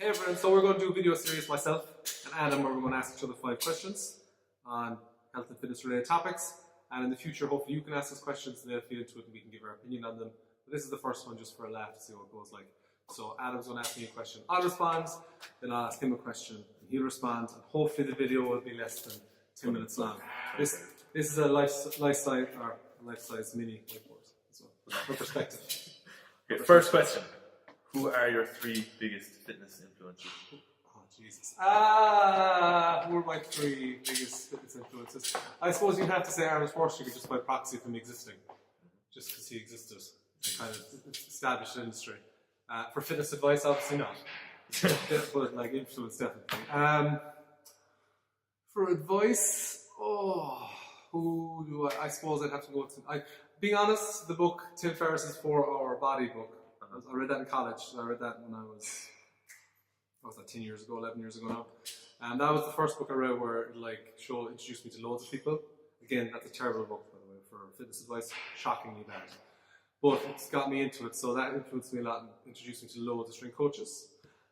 Hey everyone, so we're going to do a video series, myself and Adam, where we're going to ask each other 5 questions on health and fitness related topics. And in the future, hopefully you can ask us questions and they'll feed into it and we can give our opinion on them. But this is the first one just for a laugh to see what it goes like. So Adam's going to ask me a question, I'll respond, then I'll ask him a question and he'll respond, and hopefully the video will be less than 2 minutes long. This is a life-size mini whiteboard as well, for perspective. Okay, first question. Who are your 3 biggest fitness influences? Oh, Jesus. Who are my 3 biggest fitness influences? I suppose you'd have to say Arnold Schwarzenegger just by proxy of him existing. Just because he existed and kind of established the industry. For fitness advice, obviously not. But like influence, definitely. For advice, who do I suppose I'd have to go to. Being honest, the book, Tim Ferriss's 4-Hour Body book, I read that in college. I read that when I was that 10 years ago, 11 years ago now. And that was the first book I read where it introduced me to loads of people. Again, that's a terrible book, by the way, for fitness advice. Shockingly bad. But it's got me into it, so that influenced me a lot and introduced me to loads of strength coaches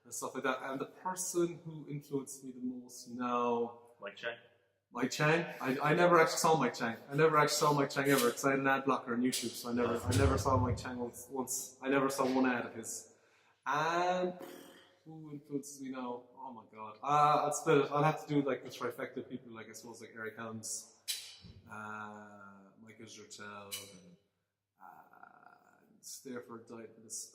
and stuff like that. And the person who influenced me the most now... Mike Chang? Mike Chang? I never actually saw Mike Chang. I never actually saw Mike Chang ever because I had an ad blocker on YouTube, so I never saw Mike Chang once. I never saw one ad of his. And who influences me now? Oh my god. I'll split it. I'll have to do like the trifecta people, like I suppose like Eric Helms, Michael Zertel, Stair for Diet for this.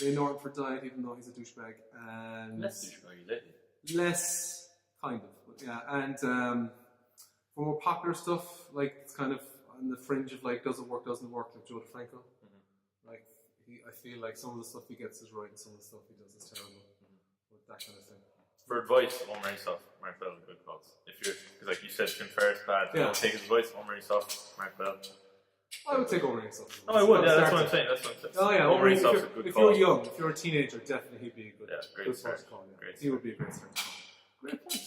Ray Norton for Diet, even though he's a douchebag. And less douchebaggy lately. Less. Kind of, yeah, and for more popular stuff, like it's kind of on the fringe of like doesn't work, like Joe DeFranco. Like I feel like some of the stuff he gets is right and some of the stuff he does is terrible. But that kind of thing. For advice, Omar Yousaf, Mark Bell, good calls. If you're, because like you said, Tim Ferriss bad, don't take his advice, Omar Yousaf, Mark Bell. I would take Omar Yousaf. Oh, I would, yeah, that's what I'm saying. Oh yeah, Omar Yousaf's a good call. If you're young, if you're a teenager, definitely he'd be a good, great start. Call, yeah. Great he would be a great start. Great point.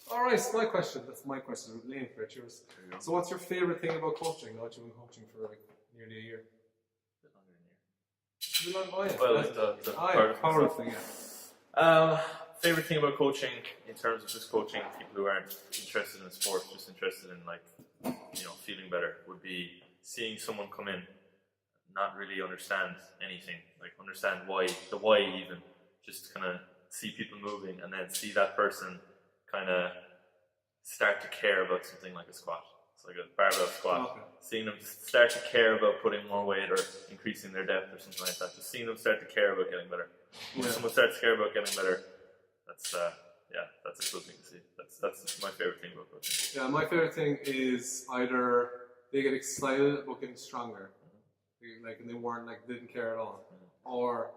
Alright, so my question. That's my question. I'm laying for it. Yours. So, what's your favourite thing about coaching? Now that you've been coaching for like nearly a year. A bit longer than a year. Well, like the powerlifting, yeah. Favorite thing about coaching, in terms of just coaching people who aren't interested in sport, just interested in like, feeling better, would be seeing someone come in, not really understand anything, like understand why even, just kind of see people moving and then see that person kind of start to care about something like a squat. It's like a barbell squat. Okay. Seeing them start to care about putting more weight or increasing their depth or something like that. Just seeing them start to care about getting better. When someone starts to care about getting better, that's a cool thing to see. That's my favorite thing about coaching. Yeah, my favorite thing is either they get excited about getting stronger, and they didn't care at all, or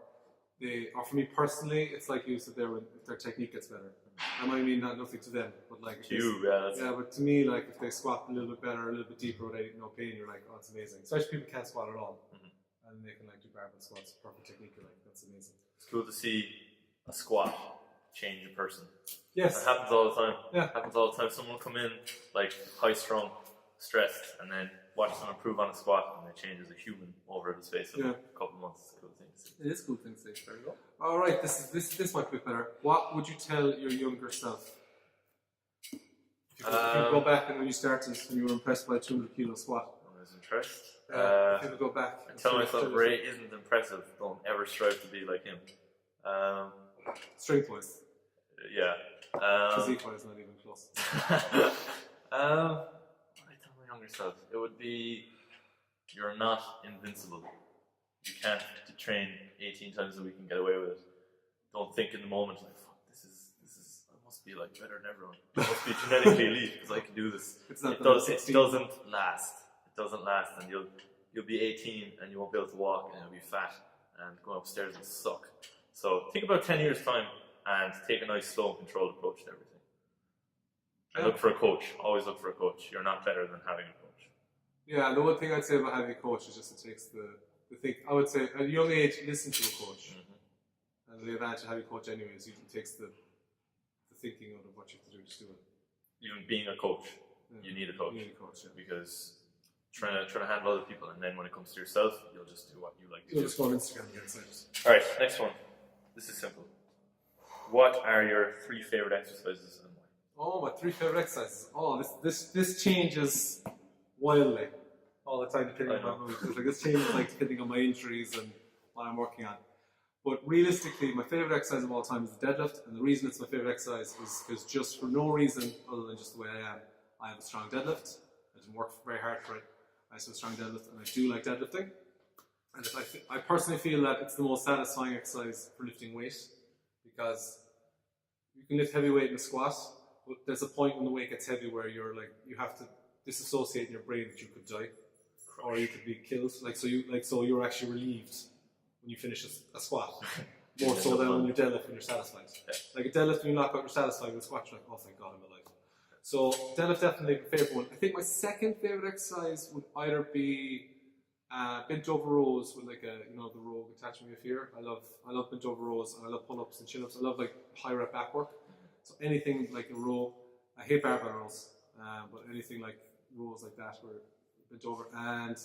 for me personally, it's like you said there, when their technique gets better. That might mean nothing to them, but like but to me, like if they squat a little bit better, a little bit deeper without no pain, you're like, oh, it's amazing. Especially people who can't squat at all, and they can like do barbell squats, perfect technique. You're like, that's amazing. It's cool to see a squat change a person. Yes, it happens all the time. Yeah, it happens all the time. Someone will come in like high strung, stressed, and then watch them improve on a squat, and they change as a human over the space of a couple of months. It's a cool thing to see. It is a cool thing to see. There you go. All right, this might be better. What would you tell your younger self? If you could go back and when you started, when you were impressed by a 200 kilo squat. I was impressed. If you could go back. I tell myself Ray isn't impressive. Don't ever strive to be like him. Strength wise. Yeah. Physique wise, not even close. I tell my younger self, it would be, you're not invincible. You can't train 18 times a week and get away with it. Don't think in the moment like, fuck, this is I must be like better than everyone. I must be genetically elite because I can do this. It doesn't last. It doesn't last, and you'll be 18 and you won't be able to walk and you'll be fat and going upstairs will suck. So think about 10 years time and take a nice slow and controlled approach to everything. And look for a coach. Always look for a coach. You're not better than having a coach. Yeah, the one thing I'd say about having a coach is just it takes the thing. I would say at a young age, listen to a coach. And the advantage of having a coach anyway is it takes the thinking out of what you have to do, just do it. Even being a coach, you need a coach. You need a coach, because trying to handle other people, and then when it comes to yourself, you'll just do what you like to do. You'll just go on Instagram and get excited. Alright, next one. This is simple. What are your 3 favorite exercises and why? Oh, my 3 favorite exercises. Oh, this changes wildly all the time depending on my mood. Like this changes like depending on my injuries and what I'm working on. But realistically, my favorite exercise of all time is the deadlift, and the reason it's my favorite exercise is because just for no reason other than just the way I am, I have a strong deadlift. I didn't work very hard for it. I have a strong deadlift, and I do like deadlifting. And I personally feel that it's the most satisfying exercise for lifting weight, because you can lift heavy weight in a squat, but there's a point when the weight gets heavy where you're like you have to disassociate in your brain that you could die, or you could be killed. So you're actually relieved when you finish a squat, more so than when you deadlift when you're satisfied. Yeah. Like a deadlift when you lock out, you're satisfied. With a squat, you're like, oh thank God I'm alive. So deadlift definitely my favorite one. I think my second favorite exercise would either be bent over rows with like the rogue attachment of here. I love bent over rows, and I love pull ups and chin ups. I love like high rep back work. So anything like a row, I hate barbell rows, but anything like rows like that where bent over. And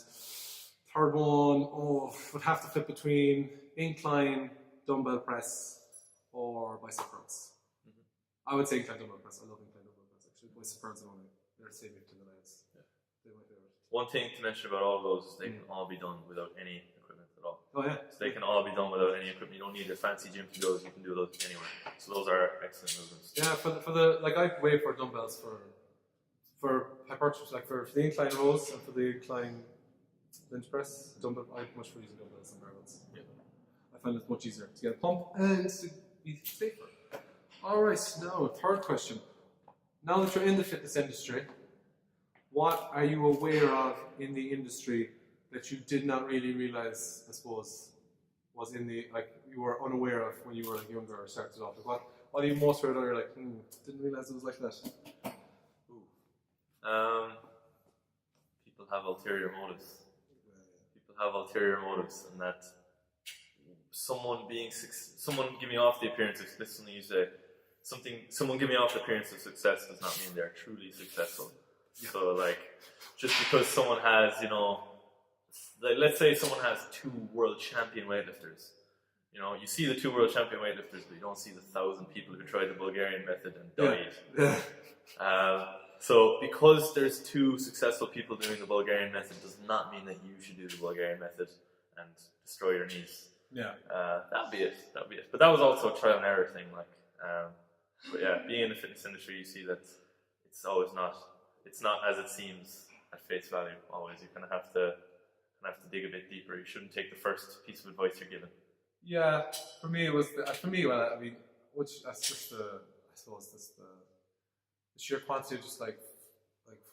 third one, would have to flip between incline dumbbell press or bicep curls. I would say incline dumbbell press. I love incline dumbbell press actually. Bicep curls are only they're the same to the legs. Yeah. They're my favorite. One thing to mention about all of those is they can all be done without any equipment at all. Oh yeah. So they can all be done without any equipment. You don't need a fancy gym to do those. You can do those anywhere. So those are excellent movements. Yeah, for the like I weigh for dumbbells for hypertrophy, like for the incline rows and for the incline bench press, dumbbell. I much prefer using dumbbells than barbells. Yeah. I find it much easier to get a pump and to be safer. All right, now third question. Now that you're in the fitness industry, what are you aware of in the industry that you did not really realize, I suppose, was in the, like, you were unaware of when you were like younger or started off? Like, what are you most aware of? You're like, didn't realize it was like that. People have ulterior motives. People have ulterior motives, and that someone giving off the appearance of, listen, you say, someone giving off the appearance of success does not mean they're truly successful. Yeah. So, like, just because someone has, like, let's say someone has 2 world champion weightlifters. You see the 2 world champion weightlifters, but you don't see the 1,000 people who tried the Bulgarian method and died. Yeah. So, because there's 2 successful people doing the Bulgarian method does not mean that you should do the Bulgarian method and destroy your knees. Yeah. That'd be it. But that was also a trial and error thing. Like, but yeah, being in the fitness industry, you see that it's not as it seems at face value. Always, you kind of have to dig a bit deeper. You shouldn't take the first piece of advice you're given. Yeah, for me it was which that's just I suppose the sheer quantity of just like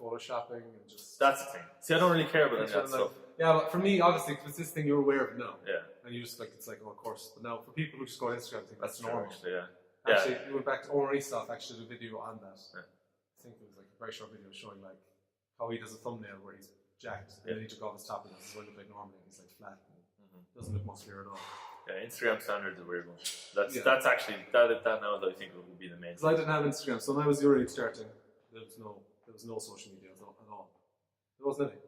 photoshopping and just. That's the thing. See, I don't really care about any of that stuff. Yeah, but for me, obviously, because it's this thing you're aware of now. Yeah. And you just it's like, oh, of course. But now, for people who just go on Instagram, I think that's true, normal. actually, yeah. Actually, we went back to Owen Reesoff, actually, did a video on that. Yeah. I think it was like a very short video showing like how he does a thumbnail where he's jacked and then he took off his top and this is what he looked like normally and he's like flat and doesn't look muscular at all. Yeah, Instagram standards are a weird one. That's actually that now that I think it would be the main. Because I didn't have Instagram, so when I was your age starting, there was no social media at all. There wasn't any.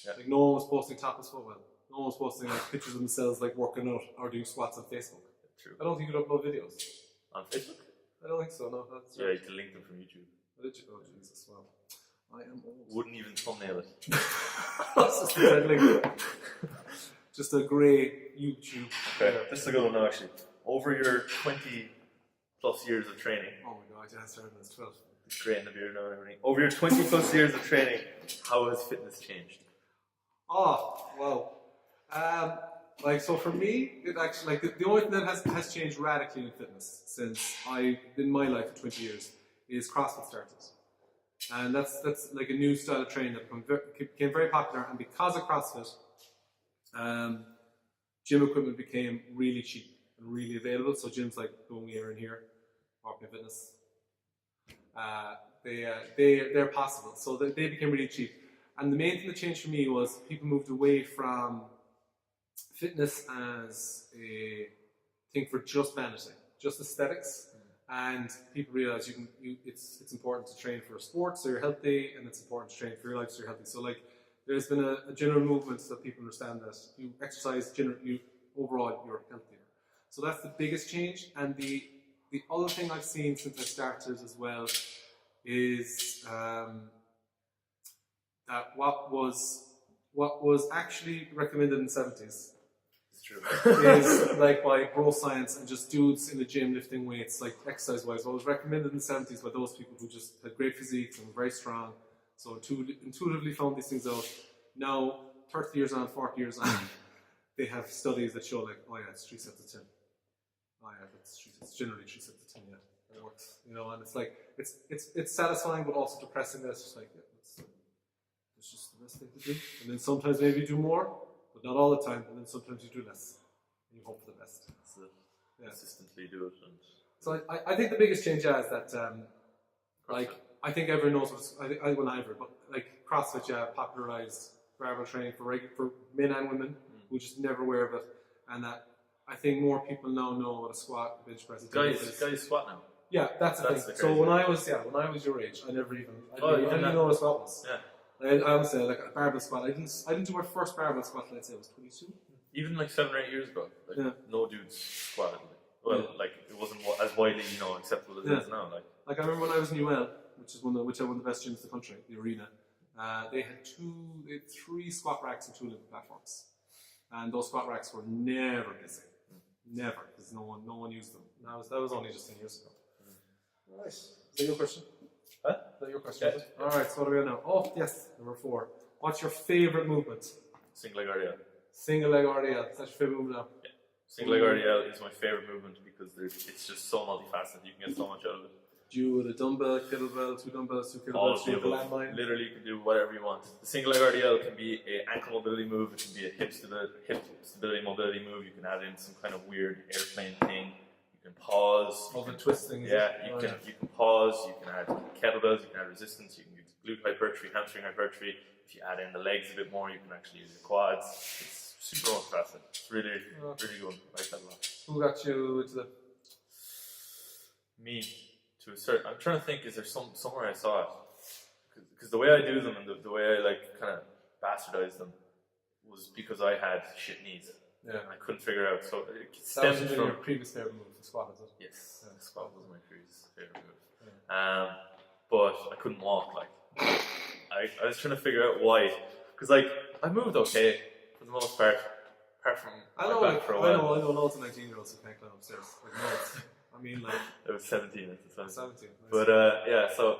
Yeah. Like no one was posting topless photos. No one was posting like pictures of themselves like working out or doing squats on Facebook. True. I don't think you could upload videos. On Facebook? I don't think so, no. That's right. You can link them from YouTube. Oh Jesus, well. I am old. Wouldn't even thumbnail it. That's just a link. Just a grey YouTube. Okay, this is a good one now actually. Over your 20 plus years of training. Oh my god, I started when I was 12. It's great in the beard now and everything. Over your 20 plus years of training, how has fitness changed? Oh, well. So for me, it actually, the only thing that has changed radically in fitness since I've been in my life for 20 years is CrossFit started. And that's like a new style of training that became very popular, and because of CrossFit, gym equipment became really cheap and really available. So gyms like the one we are in here, Orkney Fitness, they're possible. So they became really cheap. And the main thing that changed for me was people moved away from fitness as a thing for just vanity, just aesthetics, and people realize it's important to train for a sport so you're healthy, and it's important to train for your life so you're healthy. So there's been a general movement so that people understand that you exercise, overall you're healthier. So that's the biggest change, and the the other thing I've seen since I started as well is that what was actually recommended in the 70s It's true. is like by bro science and just dudes in the gym lifting weights, like exercise wise. What was recommended in the 70s by those people who just had great physiques and were very strong. So intuitively found these things out. Now, 30 years on, 40 years on, they have studies that show like, oh yeah, it's 3 sets of 10. Oh yeah, it's generally 3 sets of 10, yeah. It works. You know, and it's like, it's satisfying but also depressing that it's just like, yeah, it's just the best thing to do. And then sometimes maybe you do more, but not all the time, and then sometimes you do less. And you hope for the best. So Yeah. consistently do it. And So I think the biggest change is that, like, I think everyone knows what's, well, not everyone, but like CrossFit, yeah, popularized barbell training for men and women who just never aware of it. And that I think more people now know what a squat, a bench press, a deadlift is. guys squat now. Yeah, that's the That's thing. the So crazy when I was your age, I didn't even know what a squat was. Yeah. I would say like a barbell squat. I didn't do my first barbell squat till I'd say I was 22. Even like 7 or 8 years ago, like Yeah. no dudes squatted. Well, like it wasn't as widely, acceptable as it is now. Like I remember when I was in UL, which is one of the best gyms in the country, the Arena. They had 3 squat racks and 2 Olympic platforms, and those squat racks were never missing, never, because no one used them. That was only just 10 years ago. All right, is that your question? Huh? Is that your question? Yeah. Is it? All right, so what are we on now? Oh yes, number 4. What's your favorite movement? Single leg RDL. Single leg RDL. Is that your favorite movement now? Single leg RDL is my favorite movement because it's just so multifaceted. You can get so much out of it. Do you with a dumbbell, kettlebell, 2 dumbbells, 2 All kettlebells, of do the you with a above. landmine? Literally, you can do whatever you want. The single leg RDL can be an ankle mobility move. It can be a hip stability mobility move. You can add in some kind of weird airplane thing. You can pause. Of a twisting. Yeah, you can pause. You can add kettlebells. You can add resistance. You can use glute hypertrophy, hamstring hypertrophy. If you add in the legs a bit more, you can actually use your quads. It's super multifaceted. It's really good. I like that a lot. Who got you to the? Me, to a certain. I'm trying to think. Is there somewhere I saw it? Because the way I do them and the way I like kind of bastardize them was because I had shit knees. Yeah. And I couldn't figure out. So it That was stems your from. previous favorite move, the squat, is it? Yes, Yeah. squat was my previous favorite move. But I couldn't walk. Like I was trying to figure out why. Because like I moved okay for the most part, apart from I my know, back for a while. I know loads of 19-year-olds who can't climb upstairs. Like, loads. I mean, like, I was 17 at the time. 17. But yeah, so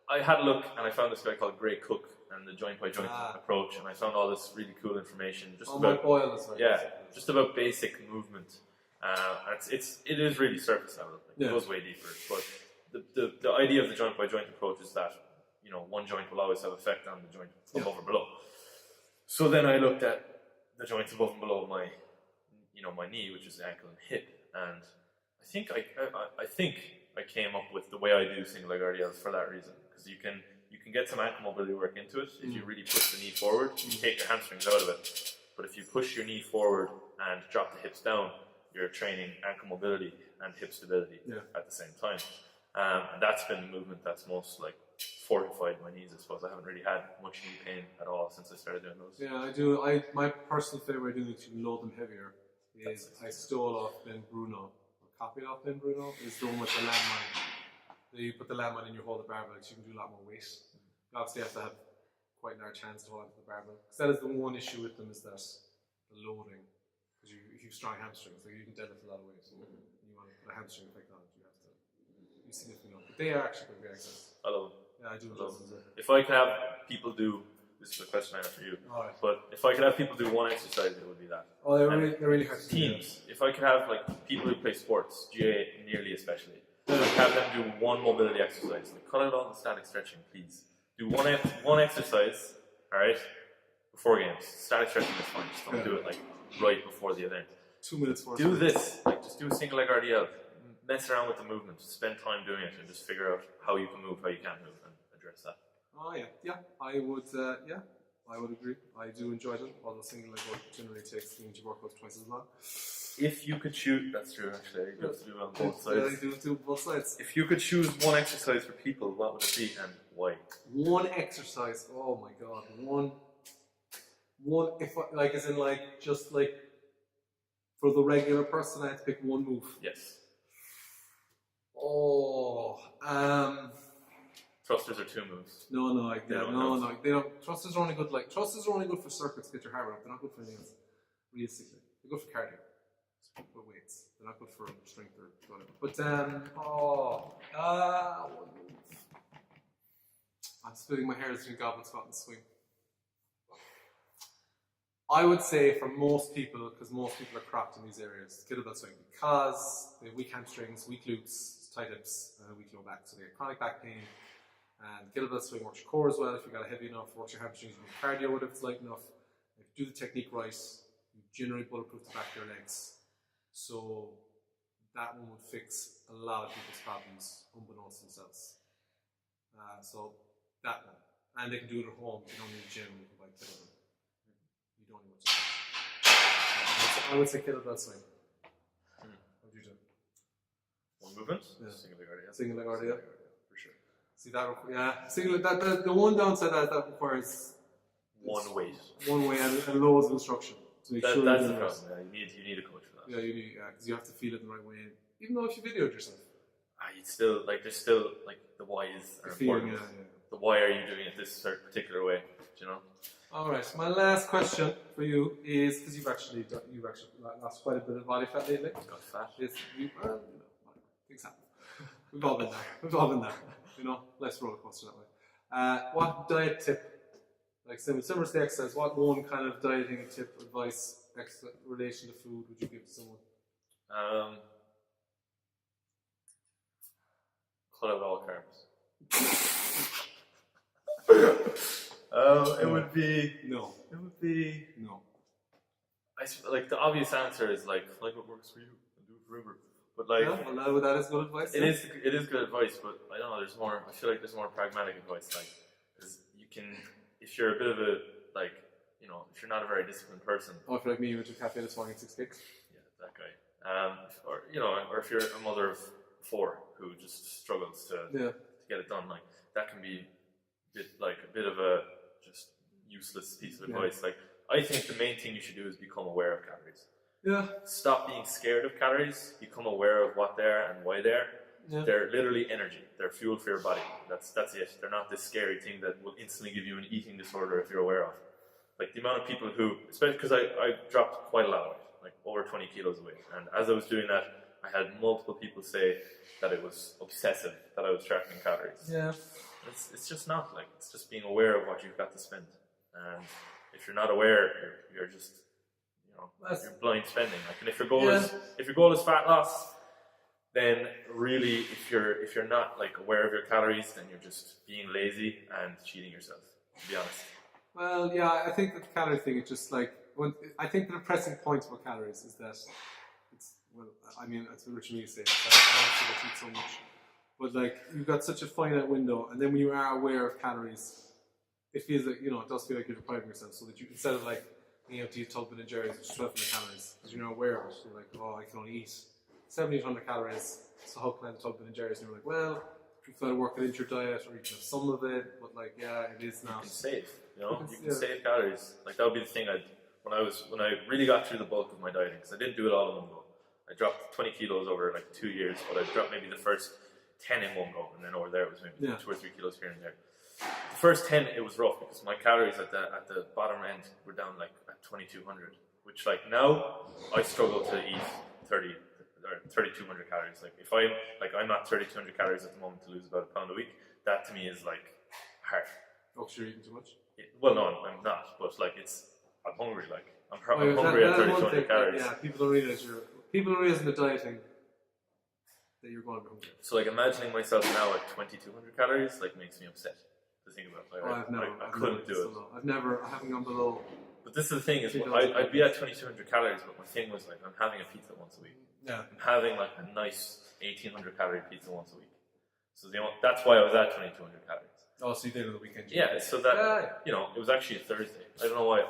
I had a look and I found this guy called Gray Cook and the joint by joint approach, and I found all this really cool information just Mike Boyle is right. yeah, just about basic movement. And it is really surface level. Like, It goes way deeper. But the idea of the joint by joint approach is that one joint will always have effect on the joint above or below. So then I looked at the joints above and below my my knee, which is the ankle and hip, and I think I came up with the way I do single leg RDLs for that reason, because you can get some ankle mobility work into it if you really push the knee forward. You take your hamstrings out of it, but if you push your knee forward and drop the hips down, you're training ankle mobility and hip stability at the same time. And that's been the movement that's most like fortified my knees, I suppose. I haven't really had much knee pain at all since I started doing those. Yeah, I do. My personal favorite way to load them heavier is I stole off Ben Bruno, or copied off Ben Bruno, is the one with the landmine. You put the landmine and you hold the barbell, so you can do a lot more weight. You obviously have to have quite an large hands to hold onto the barbell. Because that is the one issue with them, is that the loading. Because if you have strong hamstrings, like you can deadlift a lot of weight. So you want to put a hamstring effect on it, you have to be significant enough. But they are actually quite very exercise. I love them. Yeah, I do love them. If I could have people do, this is a question I have for you, but if I could have people do one exercise, it would be that. Oh, they're really hard to do. Teams, if I could have like people who play sports, GA nearly especially, have them do one mobility exercise. Like cut out all the static stretching, please. Do one exercise, alright, before games. Static stretching is fine, just don't do it like right before the event. 2 minutes for Do this, like just do a single leg RDL. Mess around with the movement, spend time doing it, and just figure out how you can move, how you can't move, and address that. Oh yeah, I would agree. I do enjoy them, although single leg work generally takes the workout twice as long. If you could choose, that's true actually, you have to do it on both Yeah, sides. I do both sides. If you could choose one exercise for people, what would it be and why? One exercise, oh my god, one, if I, like as in like, just like, for the regular person I had to pick one move. Yes. Oh, Thrusters are 2 moves. no, They don't no, help. they don't. Thrusters are only good. Like thrusters are only good for circuits to get your heart rate up. They're not good for anything else. Realistically, they're good for cardio, for weights. They're not good for strength or whatever. But one move. I'm splitting my hairs between goblet squat and swing. I would say for most people, because most people are cracked in these areas, kettlebell swing, because they have weak hamstrings, weak glutes, tight hips, and a weak low back, so they get chronic back pain. And kettlebell swing works your core as well if you've got it heavy enough, works your hamstrings, you can cardio with it if it's light enough. If you do the technique right, you generally bulletproof the back of your legs. So that one would fix a lot of people's problems unbeknownst to themselves. So that one. And they can do it at home, you don't need a gym, you can buy kettlebell. You don't need much. I would say kettlebell swing. What would you do? One movement? Yeah. Single leg RDL. Single leg RDL. For sure. See that? Single. The one downside that requires One weight. one way and loads of instruction to make sure That's you're the doing it. problem. Yeah, you need a coach for that. Yeah, you need because you have to feel it in the right way. Even though if you videoed yourself, It's still like there's still like the whys are the feeling. important. The why are you doing it this particular way? Do you know? All right. My last question for you is because you've actually lost quite a bit of body fat lately. Got fat. It's whatever, things happen. We've all been there. We've all been there. You know, life's a roller coaster that way. What diet tip, like similar to the exercise, what one kind of dieting tip, advice, relation to food would you give to someone? Cut out all carbs. It would be. No. It would be. No. Like the obvious answer is like what works for you and do it forever. But like Yeah, well, that is good advice. it is good advice. But I don't know. There's more. I feel like there's more pragmatic advice. Like, 'cause you can, if you're a bit of a like, you know, if you're not a very disciplined person. Oh, if you're like me, you went to a cafe this morning at 6 kicks. Yeah, that guy. Or you know, or if you're a mother of 4 who just struggles to get it done, like that can be a bit of a just useless piece of advice. Like I think the main thing you should do is become aware of calories. Yeah. Stop being scared of calories. Become aware of what they're and why they're. Yeah. They're literally energy. They're fuel for your body. That's it. They're not this scary thing that will instantly give you an eating disorder if you're aware of. Like the amount of people who, especially because I dropped quite a lot of weight, like over 20 kilos of weight, and as I was doing that, I had multiple people say that it was obsessive that I was tracking calories. Yeah. It's just not like it's just being aware of what you've got to spend, and if you're not aware, you're just you're blind spending. Like, and if your goal is fat loss, then really if you're not like aware of your calories, then you're just being lazy and cheating yourself. To be honest. Well, yeah, I think that the calorie thing is just like I think the depressing point about calories is that it's that's what Richard Mille says. I don't eat so much. But like you've got such a finite window, and then when you are aware of calories, it feels like it does feel like you're depriving yourself. So that you instead of like being able to eat 12 Ben & Jerry's, which is 1200 calories, because you're not aware of it. You're like, oh, I can only eat 700-800 calories. So how can I have 12 Ben & Jerry's? And you're like, well, you've got to work it into your diet, or you can have some of it. But like, yeah, it is not. You can save. You can save calories. Like that would be the thing. When I really got through the bulk of my dieting, because I didn't do it all in one go. I dropped 20 kilos over like 2 years, but I dropped maybe the first 10 in one go, and then over there it was maybe 2 or 3 kilos here and there. The first 10 it was rough because my calories at the bottom end were down like at 2,200, which like now I struggle to eat 3,200 calories. Like if I'm at 3,200 calories at the moment to lose about £1 a week, that to me is like hard. Oh, you're eating too much? Well, no, I'm not, but like I'm hungry. Like I'm hungry at 3,200 calories. Yeah, people don't realize in the dieting that you're going to be hungry. So like imagining myself now at 2,200 calories like makes me upset to think about. Like, I couldn't do it. I haven't gone below. But this is the thing is I'd be at 2,200 calories, but my thing was like I'm having a pizza once a week. Yeah. I'm having like a nice 1,800 calorie pizza once a week. So that's why I was at 2,200 calories. Oh, so you did it on the weekend? Yeah, so that it was actually a Thursday. I don't know why.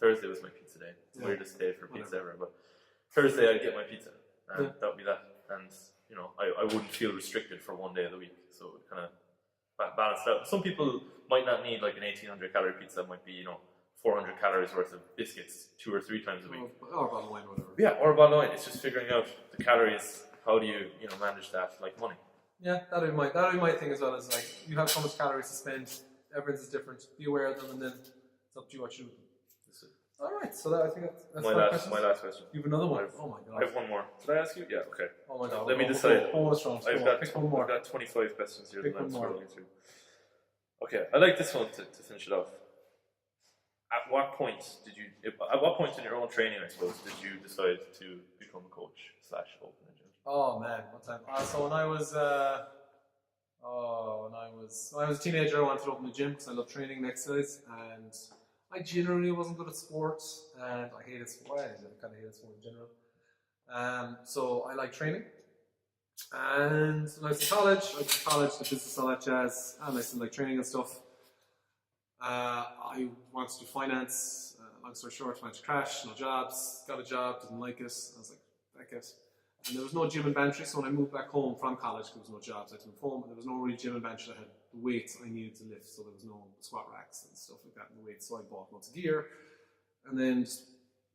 Thursday was my pizza day. It's the weirdest day for pizza ever. But Thursday I'd get my pizza, and that would be that. And I wouldn't feel restricted for one day of the week, so it would kind of balance out. Some people might not need like an 1,800 calorie pizza. It might be 400 calories worth of biscuits 2 or 3 times a week. Or a bottle of wine, or whatever. Yeah, or a bottle of wine. It's just figuring out the calories. how do you, you know, manage that, like money? Yeah, that'd be my thing as well. Is like you have so much calories to spend. Everyone's is different. Be aware of them, and then it's up to you what you do. That's it. All right, so that, I think that's My last question. You have another one. I've- Oh my I god. have one more. Did I ask you? Yeah. Okay. Oh my god. Let me We'll decide. go bonus round. I've Go on, got pick one more. I've got 25 questions here Pick that I'm one more. scrolling through. Okay, I like this one to finish it off. At what point did you? At what point in your own training, I suppose, did you decide to become a coach / open a gym? Oh man, what time? So when I was when I was a teenager, I wanted to open a gym because I love training and exercise, and I generally wasn't good at sports, and I hated sport. I kind of hated sport in general. So I like training. And when I was in college, I did college, the business, all that jazz, and I still like training and stuff. I wanted to do finance. Long story short, went to crash, no jobs, got a job, didn't like it. I was like, heck it. And there was no gym in Bantry, so when I moved back home from college, there was no jobs, I had to move home, and there was no real gym in Bantry that had the weights I needed to lift, so there was no squat racks and stuff like that in the weights, so I bought lots of gear, and then just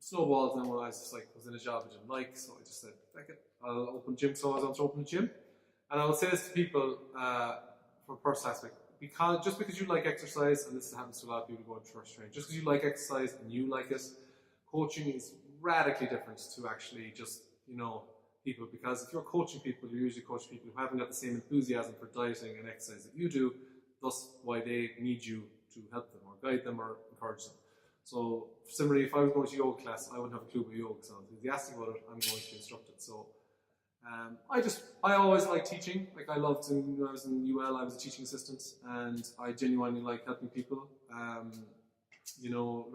snowballed, and then when I was in a job I didn't like, so I just said, heck it, I'll open a gym, so I was on to open a gym. And I would say this to people, from a personal aspect, just because you like exercise, and this happens to a lot of people going to first train, just because you like exercise and you like it, coaching is radically different to actually just, people, because if you're coaching people, you're usually coaching people who haven't got the same enthusiasm for dieting and exercise that you do, thus why they need you to help them or guide them or encourage them. So similarly, if I was going to yoga class, I wouldn't have a clue about yoga, because I'm enthusiastic about it, I'm going to be instructed. So I always liked teaching. Like I loved, when I was in UL, I was a teaching assistant, and I genuinely like helping people.